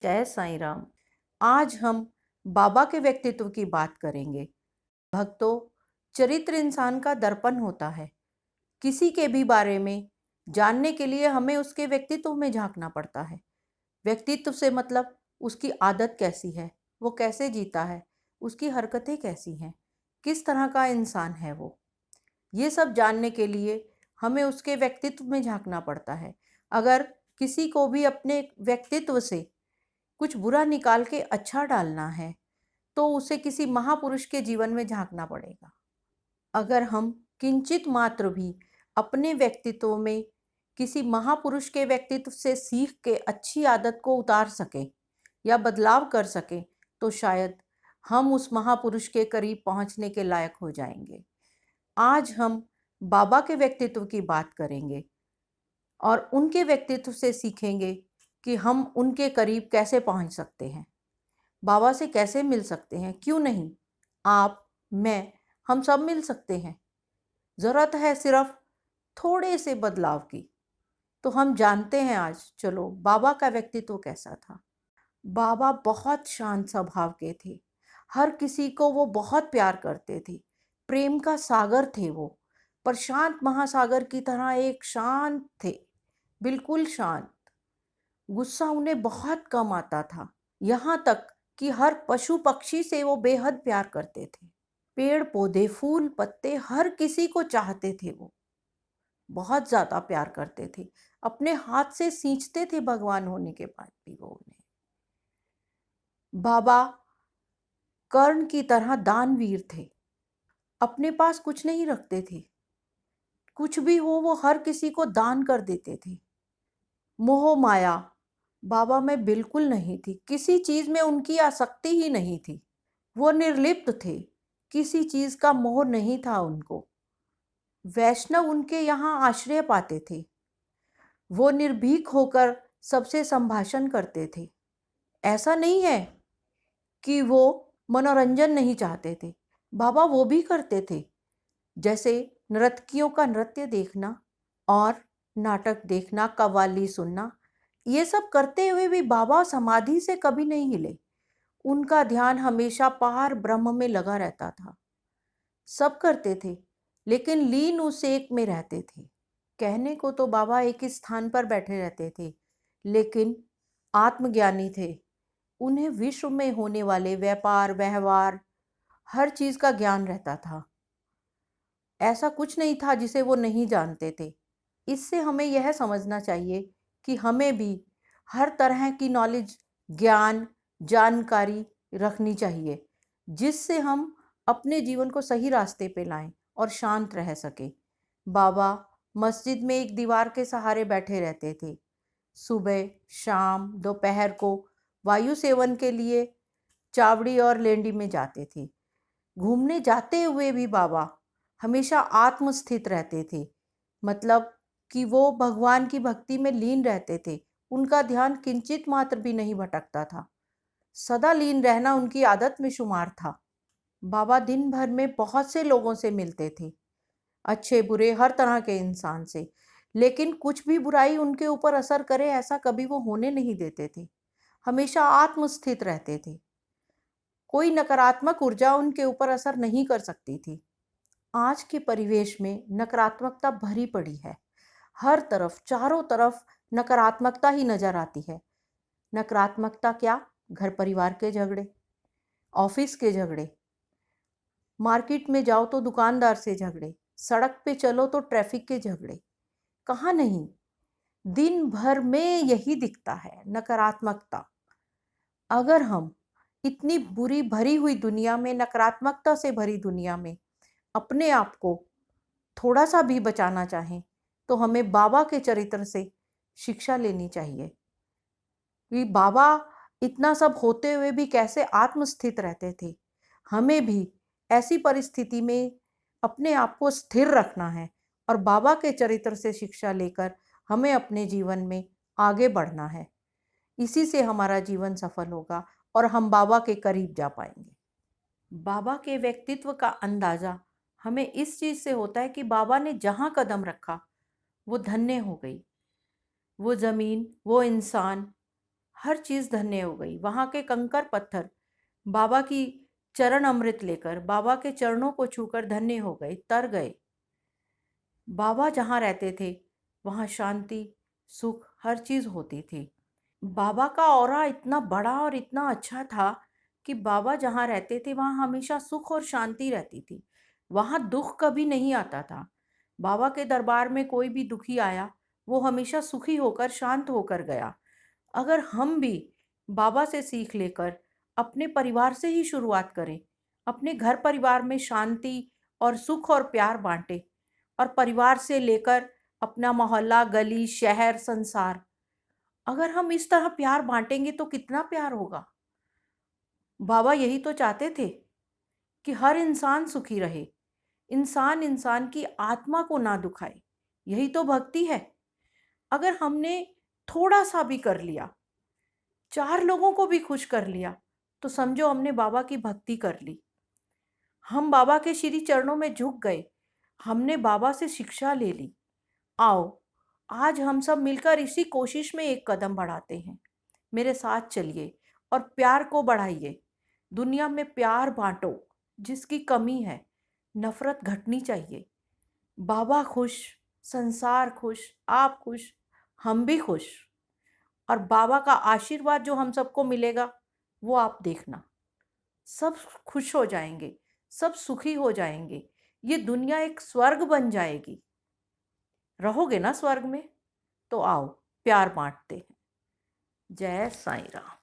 जय साईं राम। आज हम बाबा के व्यक्तित्व की बात करेंगे। भक्तों, चरित्र इंसान का दर्पण होता है। किसी के भी बारे में जानने के लिए हमें उसके व्यक्तित्व में झांकना पड़ता है। व्यक्तित्व से मतलब उसकी आदत कैसी है, वो कैसे जीता है, उसकी हरकतें कैसी हैं, किस तरह का इंसान है वो। ये सब जानने के लिए हमें उसके व्यक्तित्व में झांकना पड़ता है। अगर किसी को भी अपने व्यक्तित्व से कुछ बुरा निकाल के अच्छा डालना है तो उसे किसी महापुरुष के जीवन में झांकना पड़ेगा। अगर हम किंचित मात्र भी अपने व्यक्तित्व में किसी महापुरुष के व्यक्तित्व से सीख के अच्छी आदत को उतार सकें या बदलाव कर सकें तो शायद हम उस महापुरुष के करीब पहुंचने के लायक हो जाएंगे। आज हम बाबा के व्यक्तित्व की बात करेंगे और उनके व्यक्तित्व से सीखेंगे कि हम उनके करीब कैसे पहुंच सकते हैं, बाबा से कैसे मिल सकते हैं। क्यों नहीं, आप, मैं, हम सब मिल सकते हैं। ज़रूरत है सिर्फ थोड़े से बदलाव की। तो हम जानते हैं आज, चलो बाबा का व्यक्तित्व कैसा था। बाबा बहुत शांत स्वभाव के थे। हर किसी को वो बहुत प्यार करते थे। प्रेम का सागर थे वो। प्रशांत महासागर की तरह एक शांत थे, बिल्कुल शांत। गुस्सा उन्हें बहुत कम आता था। यहाँ तक कि हर पशु पक्षी से वो बेहद प्यार करते थे। पेड़ पौधे, फूल पत्ते, हर किसी को चाहते थे वो। बहुत ज़्यादा प्यार करते थे। अपने हाथ से सींचते थे भगवान होने के बाद भी वो उन्हें। बाबा कर्ण की तरह दानवीर थे। अपने पास कुछ नहीं रखते थे। कुछ भी हो वो हर किसी को दान कर देते थे। मोह माया बाबा में बिल्कुल नहीं थी। किसी चीज में उनकी आसक्ति ही नहीं थी। वो निर्लिप्त थे। किसी चीज का मोह नहीं था उनको। वैष्णव उनके यहाँ आश्रय पाते थे। वो निर्भीक होकर सबसे संभाषण करते थे। ऐसा नहीं है कि वो मनोरंजन नहीं चाहते थे, बाबा वो भी करते थे। जैसे नर्तकियों का नृत्य देखना और नाटक देखना, कव्वाली सुनना, ये सब करते हुए भी बाबा समाधि से कभी नहीं हिले। उनका ध्यान हमेशा पार ब्रह्म में लगा रहता था। सब करते थे लेकिन लीन उस एक में रहते थे। कहने को तो बाबा एक ही स्थान पर बैठे रहते थे, लेकिन आत्मज्ञानी थे। उन्हें विश्व में होने वाले व्यापार व्यवहार हर चीज का ज्ञान रहता था। ऐसा कुछ नहीं था जिसे वो नहीं जानते थे। इससे हमें यह समझना चाहिए कि हमें भी हर तरह की नॉलेज, ज्ञान, जानकारी रखनी चाहिए, जिससे हम अपने जीवन को सही रास्ते पे लाएं और शांत रह सके। बाबा मस्जिद में एक दीवार के सहारे बैठे रहते थे। सुबह, शाम, दोपहर को वायु सेवन के लिए चावड़ी और लेंडी में जाते थे। घूमने जाते हुए भी बाबा हमेशा आत्मस्थित रहते थे। मतलब कि वो भगवान की भक्ति में लीन रहते थे। उनका ध्यान किंचित मात्र भी नहीं भटकता था। सदा लीन रहना उनकी आदत में शुमार था। बाबा दिन भर में बहुत से लोगों से मिलते थे, अच्छे बुरे हर तरह के इंसान से, लेकिन कुछ भी बुराई उनके ऊपर असर करे ऐसा कभी वो होने नहीं देते थे। हमेशा आत्मस्थित रहते थे। कोई नकारात्मक ऊर्जा उनके ऊपर असर नहीं कर सकती थी। आज के परिवेश में नकारात्मकता भरी पड़ी है। हर तरफ, चारों तरफ नकारात्मकता ही नजर आती है। नकारात्मकता क्या? घर परिवार के झगड़े, ऑफिस के झगड़े, मार्केट में जाओ तो दुकानदार से झगड़े, सड़क पे चलो तो ट्रैफिक के झगड़े। कहाँ नहीं, दिन भर में यही दिखता है, नकारात्मकता। अगर हम इतनी बुरी भरी हुई दुनिया में, नकारात्मकता से भरी दुनिया में अपने आप को थोड़ा सा भी बचाना चाहें तो हमें बाबा के चरित्र से शिक्षा लेनी चाहिए कि बाबा इतना सब होते हुए भी कैसे आत्मस्थित रहते थे। हमें भी ऐसी परिस्थिति में अपने आप को स्थिर रखना है और बाबा के चरित्र से शिक्षा लेकर हमें अपने जीवन में आगे बढ़ना है। इसी से हमारा जीवन सफल होगा और हम बाबा के करीब जा पाएंगे। बाबा के व्यक्तित्व का अंदाजा हमें इस चीज से होता है कि बाबा ने जहाँ कदम रखा वो धन्य हो गई। वो जमीन, वो इंसान, हर चीज़ धन्य हो गई। वहाँ के कंकर पत्थर बाबा की चरण अमृत लेकर, बाबा के चरणों को छूकर धन्य हो गए, तर गए। बाबा जहाँ रहते थे वहाँ शांति, सुख, हर चीज़ होती थी। बाबा का ऑरा इतना बड़ा और इतना अच्छा था कि बाबा जहाँ रहते थे वहाँ हमेशा सुख और शांति रहती थी। वहाँ दुख कभी नहीं आता था। बाबा के दरबार में कोई भी दुखी आया, वो हमेशा सुखी होकर शांत होकर गया। अगर हम भी बाबा से सीख लेकर अपने परिवार से ही शुरुआत करें, अपने घर परिवार में शांति और सुख और प्यार बांटें, और परिवार से लेकर अपना मोहल्ला, गली, शहर, संसार, अगर हम इस तरह प्यार बांटेंगे तो कितना प्यार होगा। बाबा यही तो चाहते थे कि हर इंसान सुखी रहे, इंसान इंसान की आत्मा को ना दुखाए। यही तो भक्ति है। अगर हमने थोड़ा सा भी कर लिया, 4 लोगों को भी खुश कर लिया, तो समझो हमने बाबा की भक्ति कर ली। हम बाबा के श्री चरणों में झुक गए, हमने बाबा से शिक्षा ले ली। आओ, आज हम सब मिलकर इसी कोशिश में एक कदम बढ़ाते हैं। मेरे साथ चलिए और प्यार को बढ़ाइए। दुनिया में प्यार बांटो, जिसकी कमी है। नफरत घटनी चाहिए। बाबा खुश, संसार खुश, आप खुश, हम भी खुश। और बाबा का आशीर्वाद जो हम सबको मिलेगा, वो आप देखना, सब खुश हो जाएंगे, सब सुखी हो जाएंगे। ये दुनिया एक स्वर्ग बन जाएगी। रहोगे ना स्वर्ग में? तो आओ, प्यार बांटते हैं। जय साईं राम।